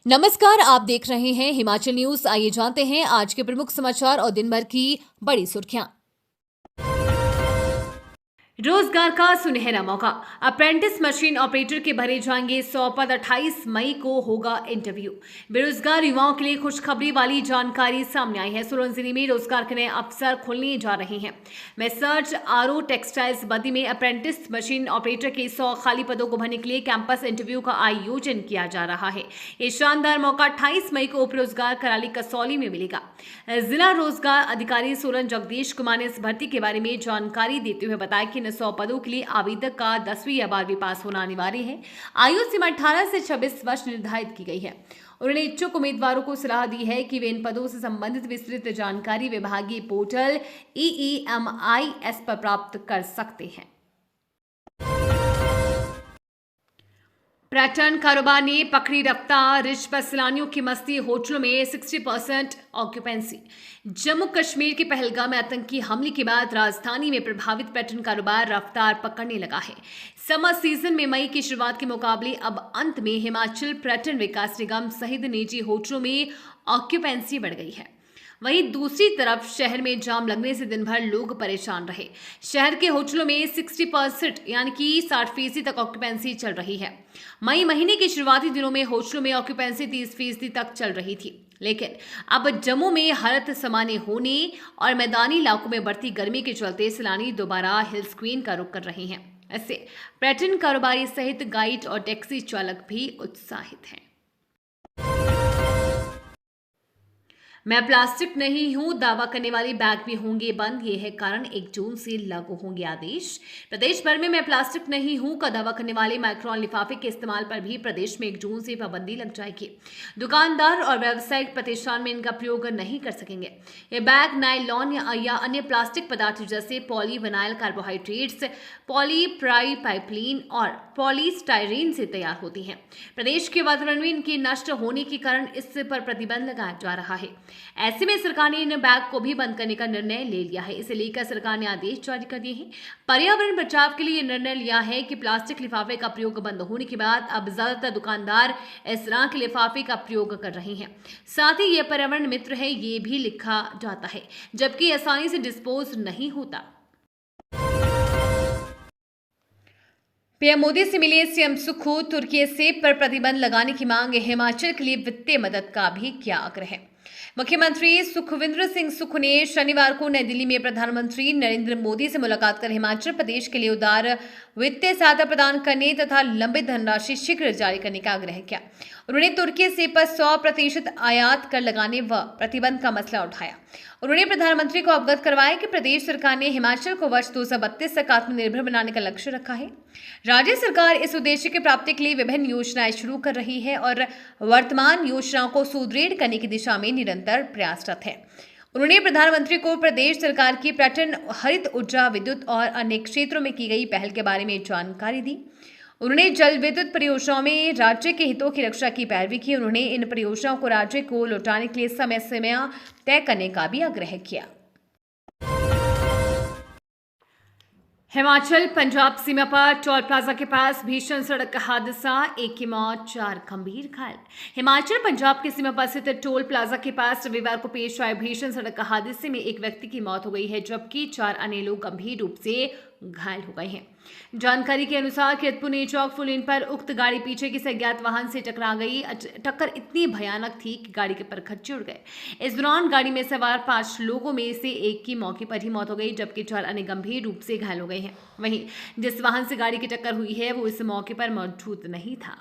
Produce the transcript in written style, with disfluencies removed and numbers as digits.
नमस्कार, आप देख रहे हैं हिमाचल न्यूज। आइए जानते हैं आज के प्रमुख समाचार और दिन भर की बड़ी सुर्खियां। रोजगार का सुनहरा मौका, अप्रेंटिस मशीन ऑपरेटर के भरे जाएंगे 100 पद। 28 मई को होगा इंटरव्यू। बेरोजगार युवाओं के लिए खुशखबरी वाली जानकारी सामने आई है। सोलन जिले में रोजगार के नए अवसर खुलने जा रहे हैं। मैसर्ज आरओ टेक्सटाइल्स बद्दी में अप्रेंटिस मशीन ऑपरेटर के 100 खाली पदों को भरने के लिए कैंपस इंटरव्यू का आयोजन किया जा रहा है। ये शानदार मौका 28 मई को उप रोजगार कराली कसौली में मिलेगा। जिला रोजगार अधिकारी सोलन जगदीश कुमार ने इस भर्ती के बारे में जानकारी देते हुए बताया कि 100 पदों के लिए आवेदक का 10वीं या 12वीं पास होना अनिवार्य है। आयु सीमा 18 से 26 वर्ष निर्धारित की गई है। उन्होंने इच्छुक उम्मीदवारों को सलाह दी है कि वे इन पदों से संबंधित विस्तृत जानकारी विभागीय पोर्टल EEMIS पर प्राप्त कर सकते हैं। पर्यटन कारोबार ने पकड़ी रफ्तार, रिच पर सैलानियों की मस्ती, होटलों में 60% ऑक्यूपेंसी। जम्मू कश्मीर के पहलगाम में आतंकी हमले के बाद राजधानी में प्रभावित पर्यटन कारोबार रफ्तार पकड़ने लगा है। समर सीजन में मई की शुरुआत के मुकाबले अब अंत में हिमाचल पर्यटन विकास निगम सहित निजी होटलों में ऑक्यूपेंसी बढ़ गई है। वहीं दूसरी तरफ शहर में जाम लगने से दिन भर लोग परेशान रहे। शहर के होटलों में 60% यानी कि 60% तक ऑक्यूपेंसी चल रही है। मई महीने के शुरुआती दिनों में होटलों में ऑक्यूपेंसी 30% तक चल रही थी, लेकिन अब जम्मू में हालत सामान्य होने और मैदानी इलाकों में बढ़ती गर्मी के चलते सैलानी दोबारा हिल स्क्रीन का रुख कर रहे हैं। इससे पर्यटन कारोबारी सहित गाइड और टैक्सी चालक भी उत्साहित हैं। मैं प्लास्टिक नहीं हूं, दावा करने वाले बैग भी होंगे बंद। ये है कारण 1 जून से लागू होंगे आदेश। प्रदेश भर में मैं प्लास्टिक नहीं हूं का दावा करने वाले माइक्रोन लिफाफे के इस्तेमाल पर भी प्रदेश में 1 जून से पाबंदी लग जाएगी। दुकानदार और व्यावसायिक प्रतिष्ठान में इनका प्रयोग नहीं कर सकेंगे। ये बैग नायलॉन या अन्य प्लास्टिक पदार्थ जैसे पॉलीविनाइल कार्बोहाइड्रेट्स, पॉलीप्राइपाइलीन और पॉलीस्टाइरीन से तैयार होती हैं। प्रदेश के वातावरण में इनके नष्ट होने के कारण इस पर प्रतिबंध लगाया जा रहा है। ऐसे में सरकार ने इन बैग को भी बंद करने का निर्णय ले लिया है। इसे लेकर सरकार ने आदेश जारी कर दिए हैं। पर्यावरण बचाव के लिए यह निर्णय लिया है कि प्लास्टिक लिफाफे का प्रयोग बंद होने के बाद अब ज्यादातर दुकानदार इस तरह के लिफाफे का प्रयोग कर रहे हैं। साथ ही यह पर्यावरण मित्र है, ये भी लिखा जाता है, जबकि आसानी से डिस्पोज नहीं होता। पीएम मोदी से मिले सीएम सुक्खू, तुर्की सेब पर प्रतिबंध लगाने की मांग। हिमाचल के लिए वित्तीय मदद का भी किया आग्रह। मुख्यमंत्री सुखविंदर सिंह सुक्खू ने शनिवार को नई दिल्ली में प्रधानमंत्री नरेंद्र मोदी से मुलाकात कर हिमाचल प्रदेश के लिए उदार वित्तीय सहायता प्रदान करने तथा लंबित धनराशि शीघ्र जारी करने का आग्रह किया। उन्होंने तुर्की सेब पर 100% आयात कर लगाने व प्रतिबंध का मसला उठाया। उन्होंने प्रधानमंत्री को अवगत करवाया कि प्रदेश सरकार ने हिमाचल को वर्ष 2032 तक आत्मनिर्भर बनाने का लक्ष्य रखा है। राज्य सरकार इस उद्देश्य की प्राप्ति के लिए विभिन्न योजनाएं शुरू कर रही है और वर्तमान योजनाओं को सुदृढ़ करने की दिशा में निरंतर प्रयासरत है। उन्होंने प्रधानमंत्री को प्रदेश सरकार की पर्यटन, हरित ऊर्जा, विद्युत और अन्य क्षेत्रों में की गई पहल के बारे में जानकारी दी। उन्होंने जल विद्युत परियोजनाओं में राज्य के हितों की रक्षा की पैरवी की। उन्होंने इन परियोजनाओं को राज्य को लौटाने के लिए समय सीमा तय करने का भी आग्रह किया। हिमाचल पंजाब सीमा पर टोल प्लाजा के पास भीषण सड़क हादसा, 1 की मौत, 4 गंभीर घायल। हिमाचल पंजाब की सीमा पर स्थित टोल प्लाजा के पास रविवार को पेश आए भीषण सड़क हादसे में 1 व्यक्ति की मौत हो गई है, जबकि 4 अन्य लोग गंभीर रूप से घायल हो गए हैं। जानकारी के अनुसार किरतपुर चौक फुलेन पर उक्त गाड़ी पीछे किसी अज्ञात वाहन से टकरा गई। टक्कर इतनी भयानक थी कि गाड़ी के परखच्चे उड़ गए। इस दौरान गाड़ी में सवार 5 लोगों में से 1 की मौके पर ही मौत हो गई, जबकि 4 अन्य गंभीर रूप से घायल हो गए हैं। वहीं जिस वाहन से गाड़ी की टक्कर हुई है वो इस मौके पर मौजूद नहीं था।